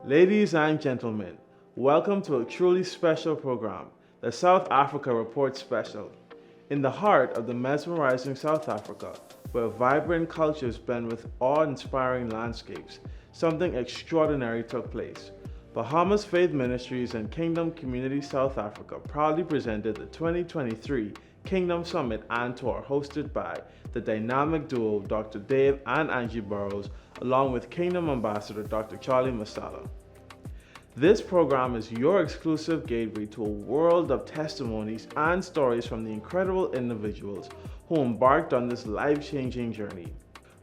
Ladies and gentlemen, welcome to a truly special program, the South Africa Report Special. In the heart of the mesmerizing South Africa, where vibrant cultures blend with awe-inspiring landscapes, something extraordinary took place. Bahamas Faith Ministries and Kingdom Community South Africa proudly presented the 2023 Kingdom Summit and Tour hosted by the dynamic duo Dr. Dave and Angie Burrows, along with Kingdom Ambassador Dr. Charlie Masala. This program is your exclusive gateway to a world of testimonies and stories from the incredible individuals who embarked on this life-changing journey.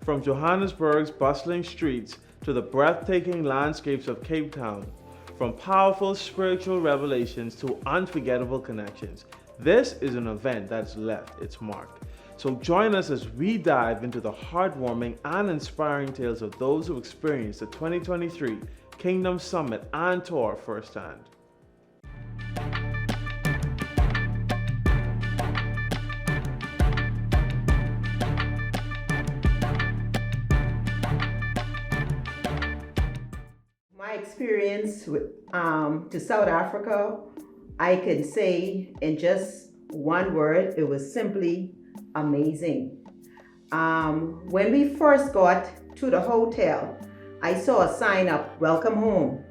From Johannesburg's bustling streets to the breathtaking landscapes of Cape Town, from powerful spiritual revelations to unforgettable connections, this is an event that has left its mark. So join us as we dive into the heartwarming and inspiring tales of those who experienced the 2023 Kingdom Summit and Tour firsthand. My experience to South Africa, I can say in just one word, it was simply amazing. When we first got to the hotel, I saw a sign up, welcome home.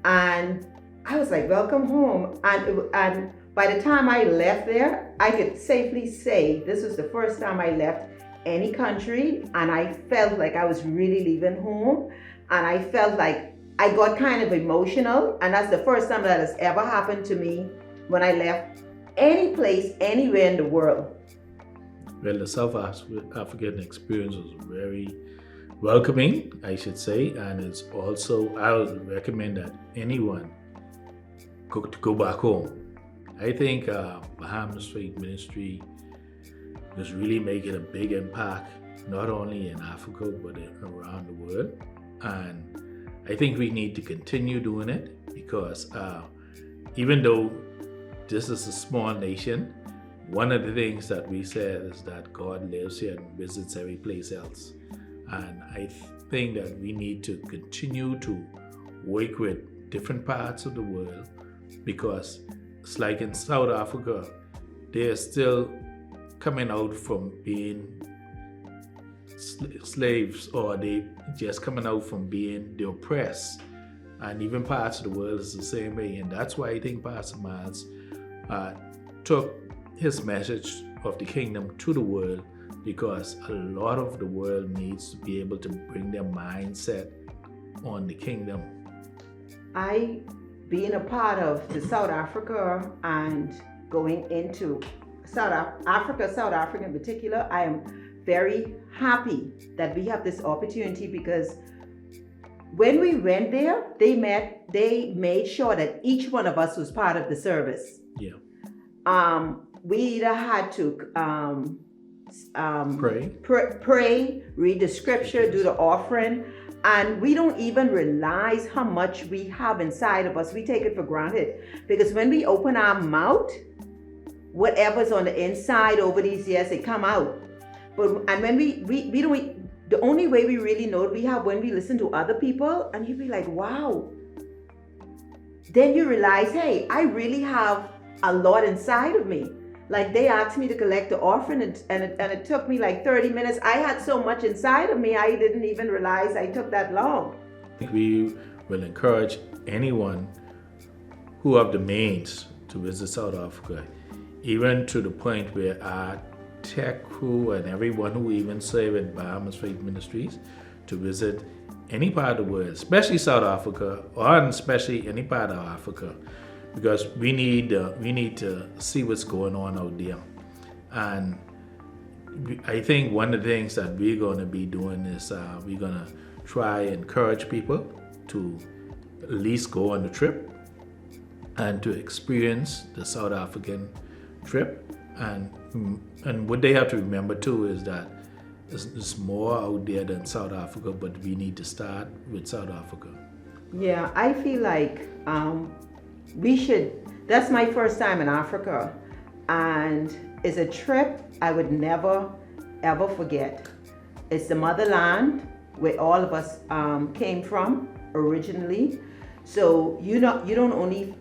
And I was like, welcome home. And by the time I left there, I could safely say this was the first time I left any country. And I felt like I was really leaving home. And I felt like I got kind of emotional. And that's the first time that has ever happened to me when I left any place, anywhere in the world. Well, the South African experience was very welcoming, I should say, and it's also, I would recommend that anyone go back home. I think Bahamas Faith Ministry is really making a big impact, not only in Africa, but around the world. And I think we need to continue doing it because even though this is a small nation, one of the things that we said is that God lives here and visits every place else. And I think that we need to continue to work with different parts of the world because it's like in South Africa, they're still coming out from being slaves, or they just coming out from being the oppressed. And even parts of the world is the same way. And that's why I think Pastor Miles took his message of the kingdom to the world, because a lot of the world needs to be able to bring their mindset on the kingdom. I, being a part of the South Africa and going into South Africa in particular, I am very happy that we have this opportunity because when we went there, they made sure that each one of us was part of the service. Yeah. We either had to pray, read the scripture, do the offering, and we don't even realize how much we have inside of us. We take it for granted because when we open our mouth, whatever's on the inside over these years, it come out. And when we don't, the only way we really know it, we have when we listen to other people, and you'd be like, wow. Then you realize, hey, I really have a lot inside of me. Like they asked me to collect the offering and it took me like 30 minutes. I had so much inside of me, I didn't even realize I took that long. We will encourage anyone who have the means to visit South Africa, even to the point where our tech crew and everyone who even serve in Bahamas Faith Ministries to visit any part of the world, especially South Africa, or especially any part of Africa. Because we need to see what's going on out there. And I think one of the things that we're going to be doing is we're going to try and encourage people to at least go on the trip and to experience the South African trip. And what they have to remember too is that there's more out there than South Africa, but we need to start with South Africa. Yeah, I feel like that's my first time in Africa, and it's a trip I would never ever forget. It's the motherland where all of us came from, originally. So you don't only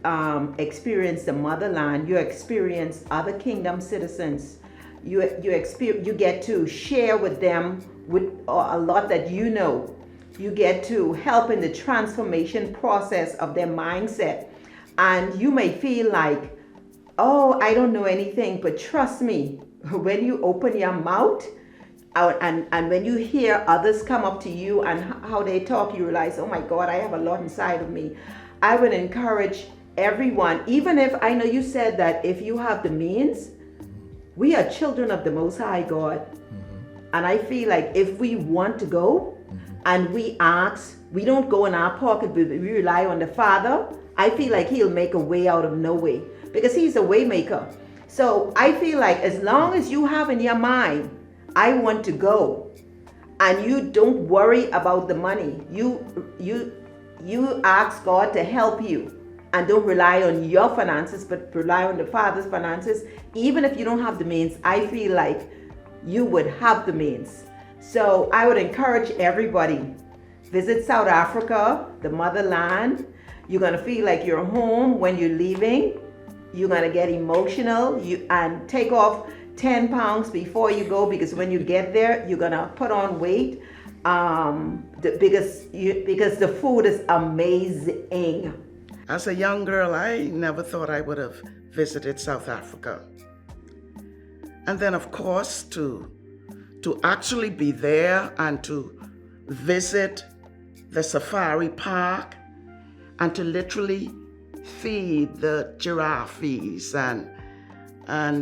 experience the motherland, you experience other kingdom citizens. You get to share with them with a lot that you know. You get to help in the transformation process of their mindset. And you may feel like, oh, I don't know anything, but trust me, when you open your mouth and when you hear others come up to you and how they talk, you realize, oh my God, I have a lot inside of me. I would encourage everyone, even if I know you said that if you have the means, we are children of the Most High God. And I feel like if we want to go and we ask, we don't go in our pocket, but we rely on the Father, I feel like He'll make a way out of no way because He's a way maker. So I feel like as long as you have in your mind, I want to go, and you don't worry about the money, you ask God to help you and don't rely on your finances, but rely on the Father's finances. Even if you don't have the means, I feel like you would have the means. So I would encourage everybody, visit South Africa, the motherland. You're going to feel like you're home when you're leaving. You're going to get emotional and take off 10 pounds before you go, because when you get there, you're going to put on weight because the food is amazing. As a young girl, I never thought I would have visited South Africa. And then, of course, to actually be there and to visit the safari park and to literally feed the giraffes and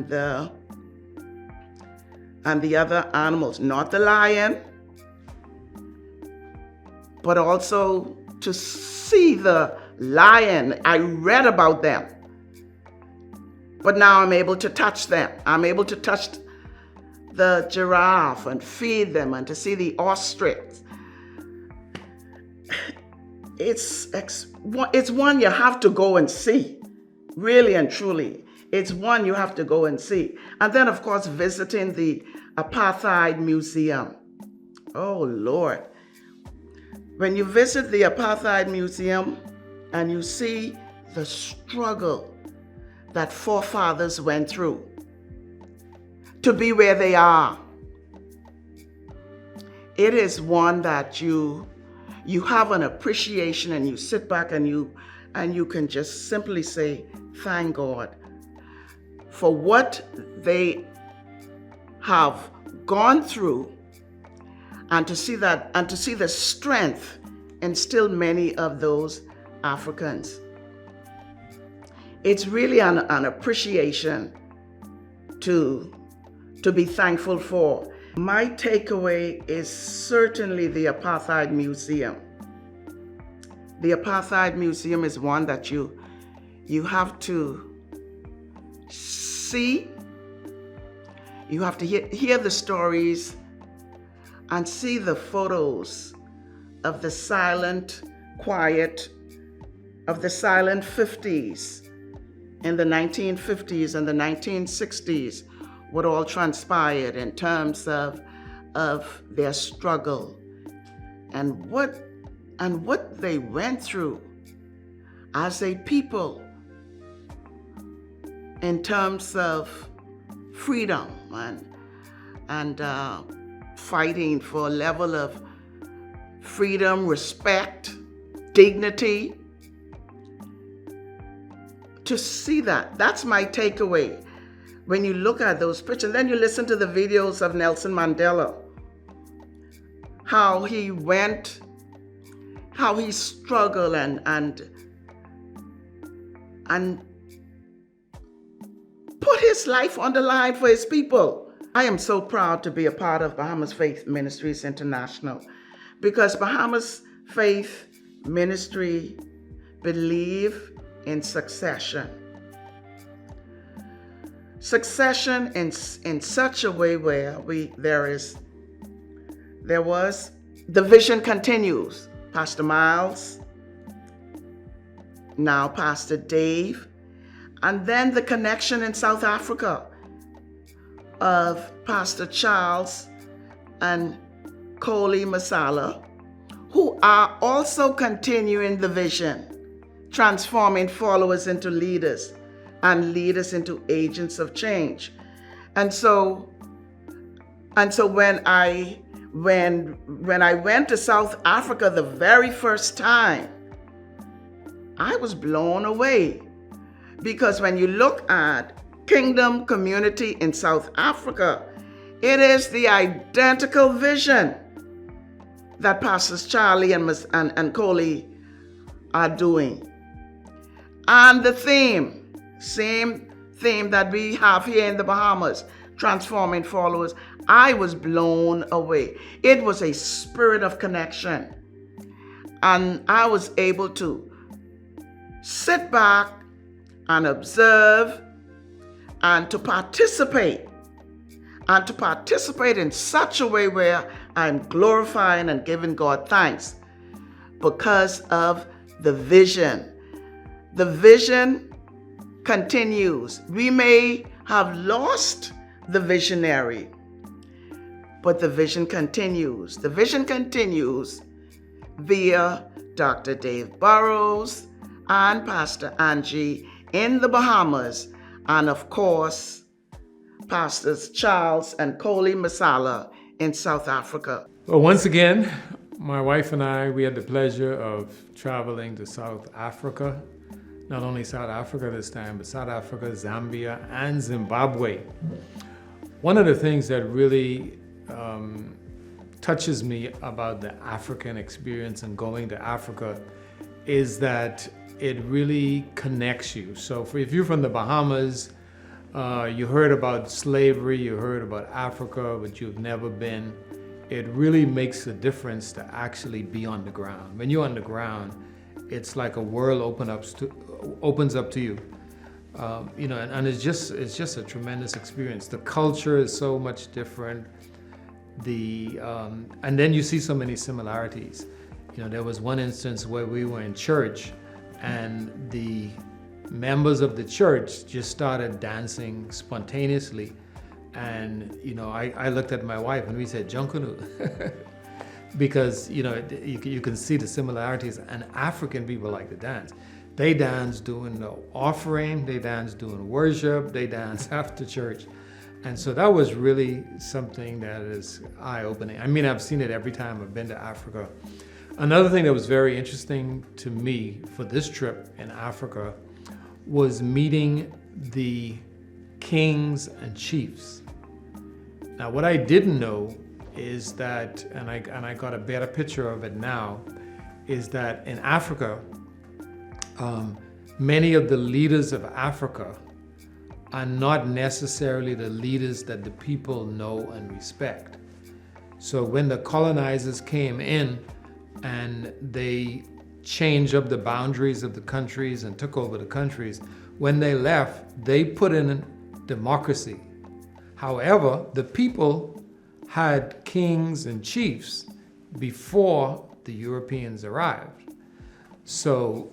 the other animals, not the lion, but also to see the lion. I read about them, but now I'm able to touch them. I'm able to touch the giraffe and feed them and to see the ostrich. It's one you have to go and see, really and truly. It's one you have to go and see. And then, of course, visiting the Apartheid Museum. Oh, Lord. When you visit the Apartheid Museum and you see the struggle that forefathers went through to be where they are, it is one that you have an appreciation, and you sit back and you can just simply say, thank God for what they have gone through, and to see the strength in still many of those Africans. It's really an appreciation to be thankful for. My takeaway is certainly the Apartheid Museum. The Apartheid Museum is one that you have to see, you have to hear the stories and see the photos of the silent, quiet, of the silent 50s, in the 1950s and the 1960s, what all transpired in terms of their struggle and what they went through as a people in terms of freedom and fighting for a level of freedom, respect, dignity. To see that's my takeaway. When you look at those pictures, then you listen to the videos of Nelson Mandela, how he went, how he struggled and put his life on the line for his people. I am so proud to be a part of Bahamas Faith Ministries International, because Bahamas Faith Ministry believe in succession. Succession in such a way where the vision continues. Pastor Miles, now Pastor Dave, and then the connection in South Africa of Pastor Charles and Coley Masala, who are also continuing the vision, transforming followers into leaders and leaders into agents of change. And so when I went to South Africa the very first time, I was blown away, because when you look at Kingdom Community in South Africa, it is the identical vision that Pastors Charlie and Coley are doing. And the same theme that we have here in the Bahamas, transforming followers, I was blown away. It was a spirit of connection. And I was able to sit back and observe and to participate in such a way where I'm glorifying and giving God thanks because of the vision. The vision continues. We may have lost the visionary, but the vision continues. The vision continues via Dr. Dave Burrows and Pastor Angie in the Bahamas, and of course, Pastors Charles and Coley Masala in South Africa. Well, once again, my wife and I, we had the pleasure of traveling to South Africa. Not only South Africa this time, but South Africa, Zambia, and Zimbabwe. One of the things that really touches me about the African experience and going to Africa is that it really connects you. So if you're from the Bahamas, you heard about slavery, you heard about Africa, but you've never been. It really makes a difference to actually be on the ground. When you're on the ground, it's like a world opens up to you. And it's just a tremendous experience. The culture is so much different. And then you see so many similarities. There was one instance where we were in church, and the members of the church just started dancing spontaneously. And, I looked at my wife and we said, Junkunu, because, you can see the similarities, and African people like to dance. They dance during the offering, they dance during worship, they dance after church. And so that was really something that is eye-opening. I mean, I've seen it every time I've been to Africa. Another thing that was very interesting to me for this trip in Africa was meeting the kings and chiefs. Now, what I didn't know is that, and I got a better picture of it now, is that in Africa, many of the leaders of Africa are not necessarily the leaders that the people know and respect. So when the colonizers came in and they changed up the boundaries of the countries and took over the countries, when they left, they put in democracy. However, the people had kings and chiefs before the Europeans arrived. So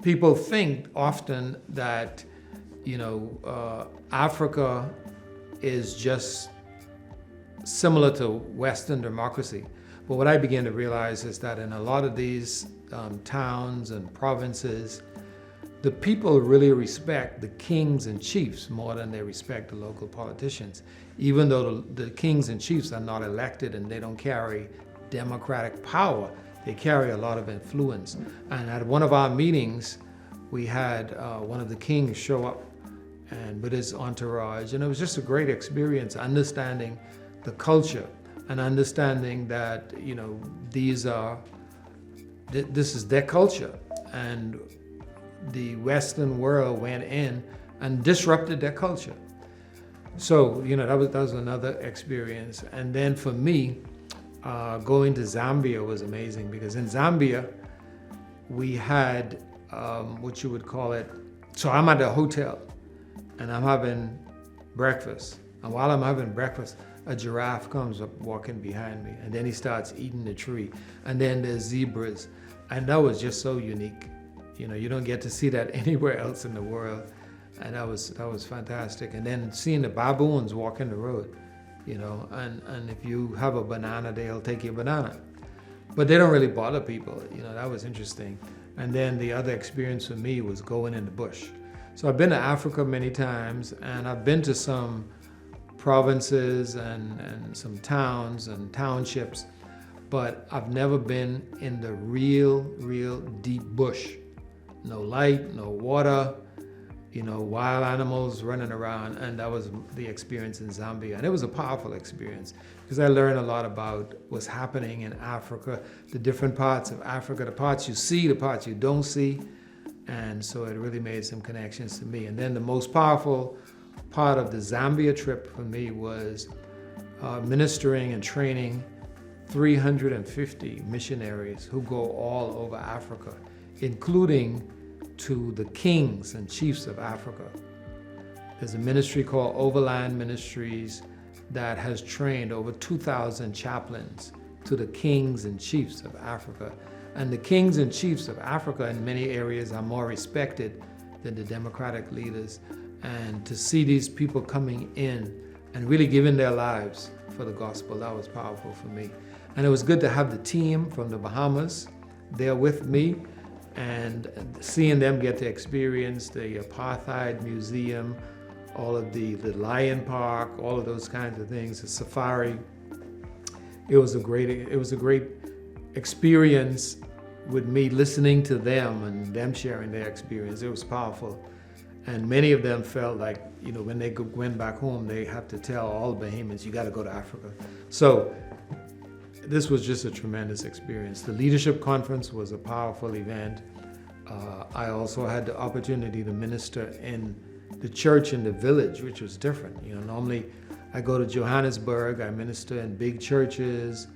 people think often that, Africa is just similar to Western democracy. But what I began to realize is that in a lot of these towns and provinces, the people really respect the kings and chiefs more than they respect the local politicians, even though the kings and chiefs are not elected and they don't carry democratic power. They carry a lot of influence. And at one of our meetings, we had one of the kings show up and with his entourage, and it was just a great experience understanding the culture and understanding that this is their culture, and the Western world went in and disrupted their culture. So that was another experience. And then for me, going to Zambia was amazing, because in Zambia we had what you would call it. So I'm at a hotel and I'm having breakfast, and while I'm having breakfast, a giraffe comes up walking behind me, and then he starts eating the tree, and then there's zebras, and that was just so unique. You don't get to see that anywhere else in the world, and that was fantastic. And then seeing the baboons walking the road, and if you have a banana, they'll take your banana. but they don't really bother people. That was interesting. And then the other experience for me was going in the bush. So I've been to Africa many times, and I've been to some provinces and some towns and townships, but I've never been in the real deep bush. No light, no water, wild animals running around, and that was the experience in Zambia. And it was a powerful experience because I learned a lot about what's happening in Africa, the different parts of Africa, the parts you see, the parts you don't see. And so it really made some connections to me. And then the most powerful part of the Zambia trip for me was ministering and training 350 missionaries who go all over Africa, including to the kings and chiefs of Africa. There's a ministry called Overland Ministries that has trained over 2,000 chaplains to the kings and chiefs of Africa. And the kings and chiefs of Africa in many areas are more respected than the democratic leaders. And to see these people coming in and really giving their lives for the gospel, that was powerful for me. And it was good to have the team from the Bahamas there with me and seeing them get to experience the Apartheid Museum, all of the Lion Park, all of those kinds of things, the safari. It was a great experience with me listening to them and them sharing their experience. It was powerful. And many of them felt like, when they went back home, they have to tell all the Bahamians, you got to go to Africa. So this was just a tremendous experience. The leadership conference was a powerful event. I also had the opportunity to minister in the church in the village, which was different. Normally I go to Johannesburg, I minister in big churches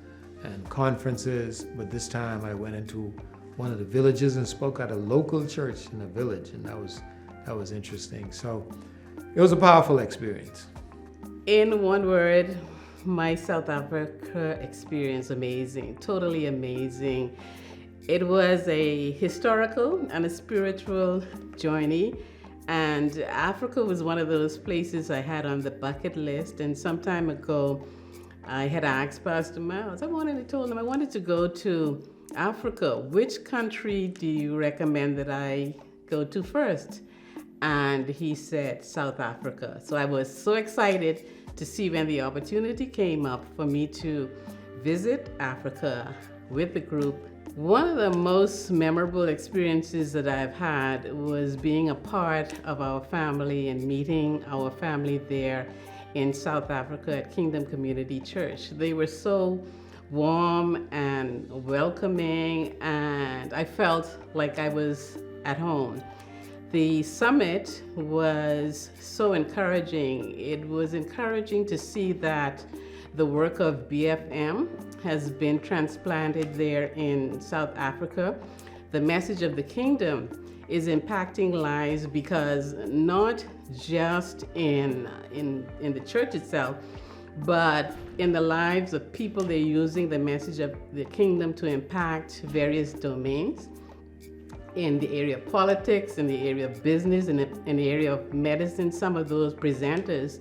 and conferences, but this time I went into one of the villages and spoke at a local church in a village, and that was interesting. So it was a powerful experience. In one word, my South Africa experience, amazing, totally amazing. It was a historical and a spiritual journey, and Africa was one of those places I had on the bucket list. And some time ago, I had asked Pastor Miles, I wanted to go to Africa. Which country do you recommend that I go to first? And he said South Africa. So I was so excited to see when the opportunity came up for me to visit Africa with the group. One of the most memorable experiences that I've had was being a part of our family and meeting our family there in South Africa at Kingdom Community Church. They were so warm and welcoming, and I felt like I was at home. The summit was so encouraging. It was encouraging to see that the work of BFM has been transplanted there in South Africa. The message of the kingdom is impacting lives, because not just in the church itself, but in the lives of people. They're using the message of the kingdom to impact various domains. In the area of politics, in the area of business, in the area of medicine. Some of those presenters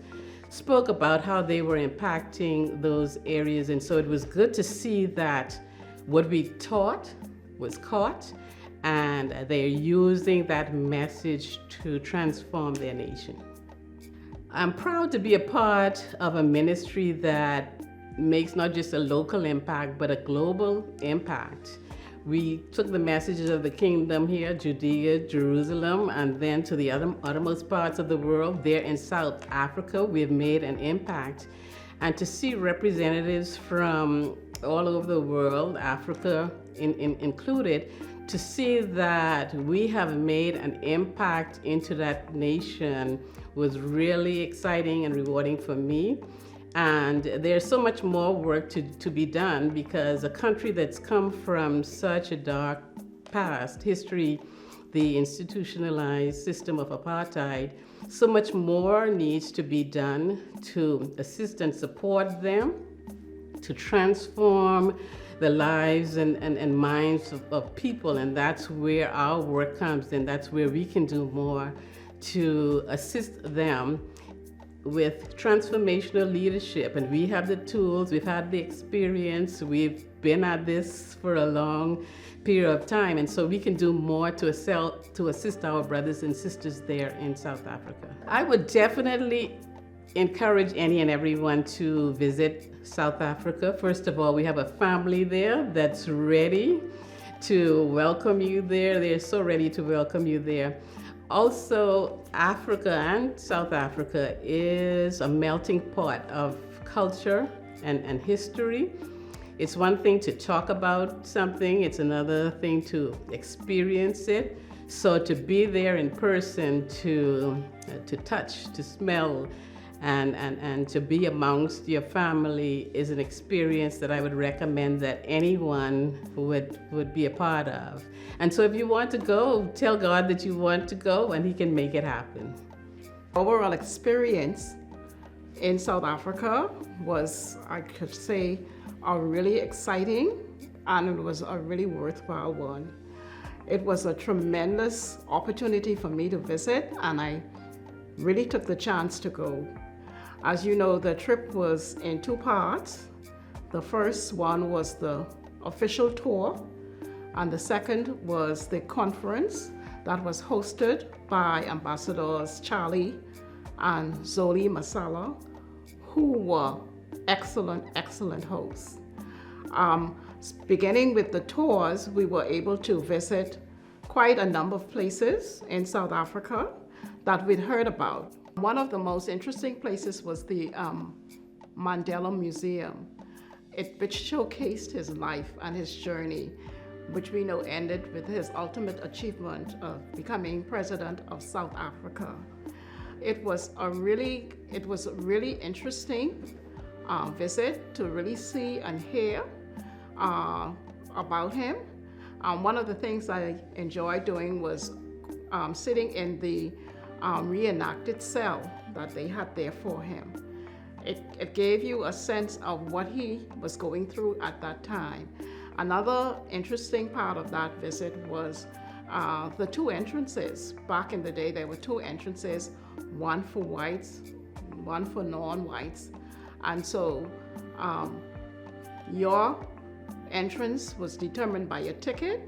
spoke about how they were impacting those areas. And so it was good to see that what we taught was caught, and they're using that message to transform their nation. I'm proud to be a part of a ministry that makes not just a local impact, but a global impact. We took the messages of the kingdom here, Judea, Jerusalem, and then to the uttermost parts of the world. There in South Africa, we've made an impact. And to see representatives from all over the world, Africa included, to see that we have made an impact into that nation was really exciting and rewarding for me. And there's so much more work to be done, because a country that's come from such a dark past history, the institutionalized system of apartheid, so much more needs to be done to assist and support them, to transform the lives and minds of people. And that's where our work comes in. That's where we can do more to assist them with transformational leadership. And we have the tools, we've had the experience, we've been at this for a long period of time, and so we can do more to assist our brothers and sisters there in South Africa. I would definitely encourage any and everyone to visit South Africa. First of all, we have a family there that's ready to welcome you there. They're so ready to welcome you there. Also, Africa and South Africa is a melting pot of culture and history. It's one thing to talk about something, it's another thing to experience it. So to be there in person, to touch, to smell, and to be amongst your family is an experience that I would recommend that anyone would be a part of. And so if you want to go, tell God that you want to go and He can make it happen. Overall experience in South Africa was, I could say, a really exciting, and it was a really worthwhile one. It was a tremendous opportunity for me to visit, and I really took the chance to go. As you know, the trip was in two parts. The first one was the official tour, and the second was the conference that was hosted by Ambassadors Charlie and Zoli Masala, who were excellent hosts. Beginning with the tours, we were able to visit quite a number of places in South Africa that we'd heard about. One of the most interesting places was the Mandela Museum, which showcased his life and his journey, which we know ended with his ultimate achievement of becoming president of South Africa. It was a really interesting visit to really see and hear about him. One of the things I enjoyed doing was sitting in the reenacted cell that they had there for him. It gave you a sense of what he was going through at that time. Another interesting part of that visit was the two entrances. Back in the day, there were two entrances, one for whites, one for non-whites. And so your entrance was determined by your ticket,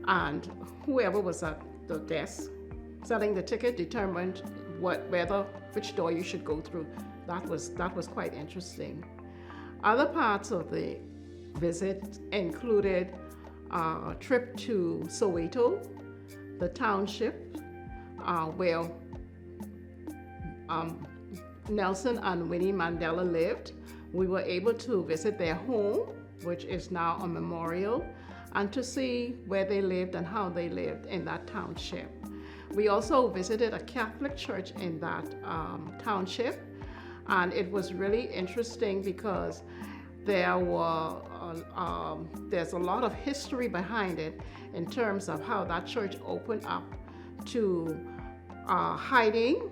and whoever was at the desk selling the ticket determined which door you should go through. That was quite interesting. Other parts of the visit included a trip to Soweto, the township where Nelson and Winnie Mandela lived. We were able to visit their home, which is now a memorial, and to see where they lived and how they lived in that township. We also visited a Catholic church in that township, and it was really interesting because there's a lot of history behind it in terms of how that church opened up to hiding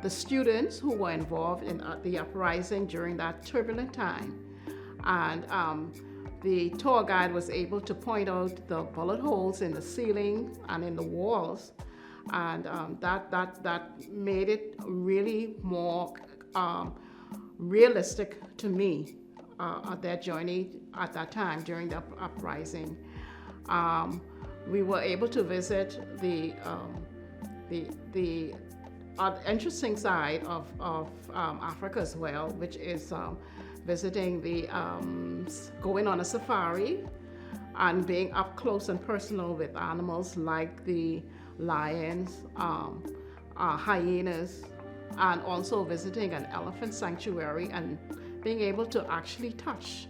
the students who were involved in the uprising during that turbulent time. And the tour guide was able to point out the bullet holes in the ceiling and in the walls, and that made it really more realistic to me their journey at that time during the uprising. We were able to visit the interesting side of Africa as well, which is visiting going on a safari and being up close and personal with animals like the lions, hyenas, and also visiting an elephant sanctuary and being able to actually touch.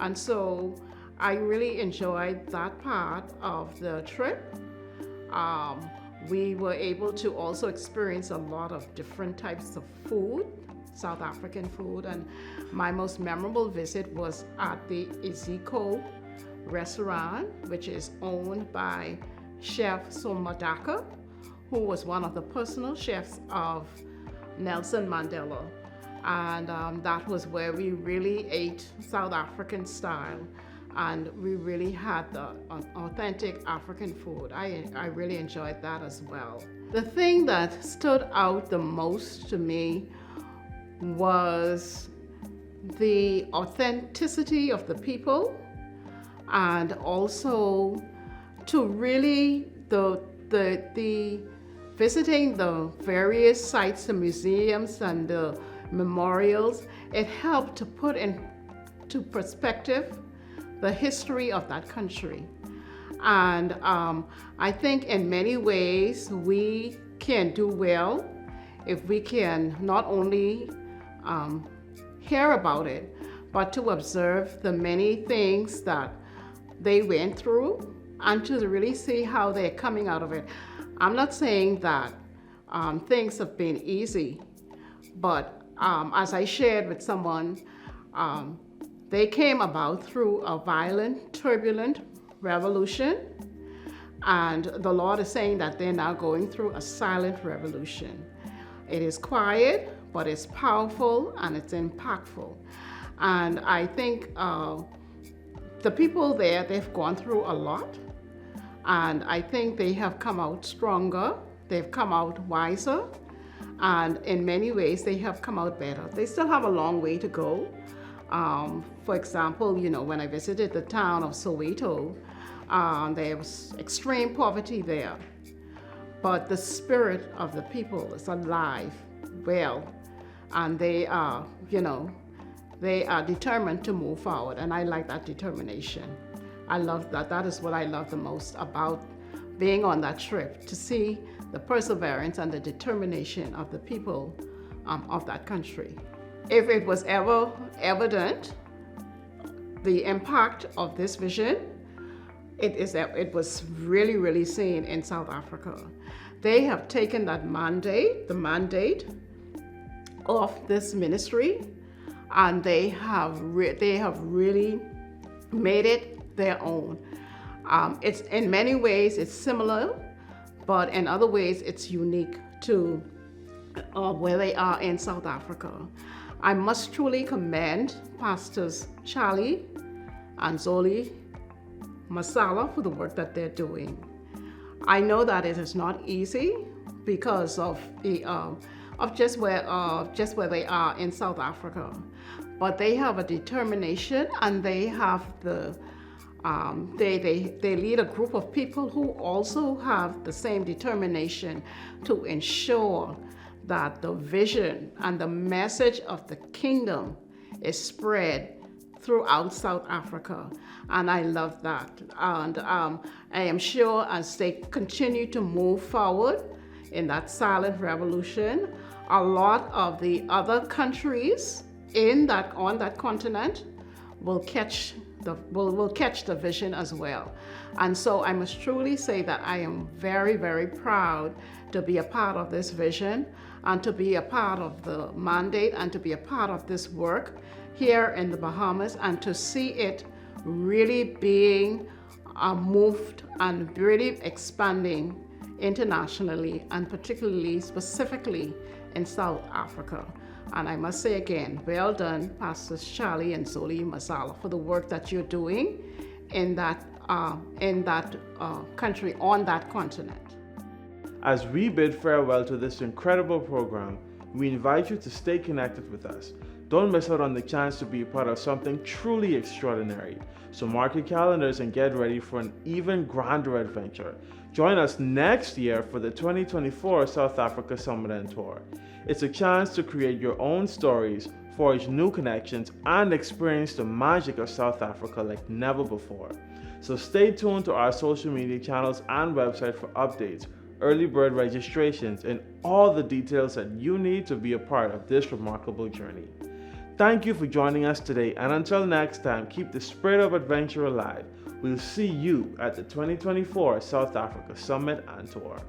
And so I really enjoyed that part of the trip. We were able to also experience a lot of different types of food, South African food, and my most memorable visit was at the Iziko restaurant, which is owned by Chef Somadaka, who was one of the personal chefs of Nelson Mandela. And that was where we really ate South African style, and we really had the authentic African food. I really enjoyed that as well. The thing that stood out the most to me was the authenticity of the people, and also to really the visiting the various sites, the museums and the memorials. It helped to put into perspective the history of that country. And I think in many ways we can do well if we can not only hear about it, but to observe the many things that they went through and to really see how they're coming out of it. I'm not saying that things have been easy, but as I shared with someone, they came about through a violent, turbulent revolution, and the Lord is saying that they're now going through a silent revolution. It is quiet, but it's powerful and it's impactful. And I think the people there, they've gone through a lot, and I think they have come out stronger, they've come out wiser, and in many ways they have come out better. They still have a long way to go. For example, when I visited the town of Soweto, there was extreme poverty there, but the spirit of the people is alive, well, and they are determined to move forward, and I like that determination. I love that. That is what I love the most about being on that trip, to see the perseverance and the determination of the people of that country. If it was ever evident, the impact of this vision, it was really, really seen in South Africa. They have taken that mandate, the mandate of this ministry, and they have really made it their own. It's in many ways it's similar, but in other ways it's unique to where they are in South Africa. I must truly commend Pastors Charlie and Zoli Masala for the work that they're doing. I know that it is not easy because of the just where they are in South Africa, but they have a determination, and they have they lead a group of people who also have the same determination to ensure that the vision and the message of the kingdom is spread throughout South Africa. And I love that. And I am sure as they continue to move forward in that silent revolution, a lot of the other countries on that continent will catch the vision as well. And so I must truly say that I am very, very proud to be a part of this vision and to be a part of the mandate and to be a part of this work here in the Bahamas, and to see it really being moved and really expanding internationally, and particularly specifically in South Africa. And I must say again, well done, Pastors Charlie and Zoli Masala, for the work that you're doing in that country, on that continent. As we bid farewell to this incredible program, we invite you to stay connected with us. Don't miss out on the chance to be a part of something truly extraordinary. So mark your calendars and get ready for an even grander adventure. Join us next year for the 2024 South Africa Summit and Tour. It's a chance to create your own stories, forge new connections, and experience the magic of South Africa like never before. So stay tuned to our social media channels and website for updates, early bird registrations, and all the details that you need to be a part of this remarkable journey. Thank you for joining us today, and until next time, keep the spirit of adventure alive. We'll see you at the 2024 South Africa Summit and Tour.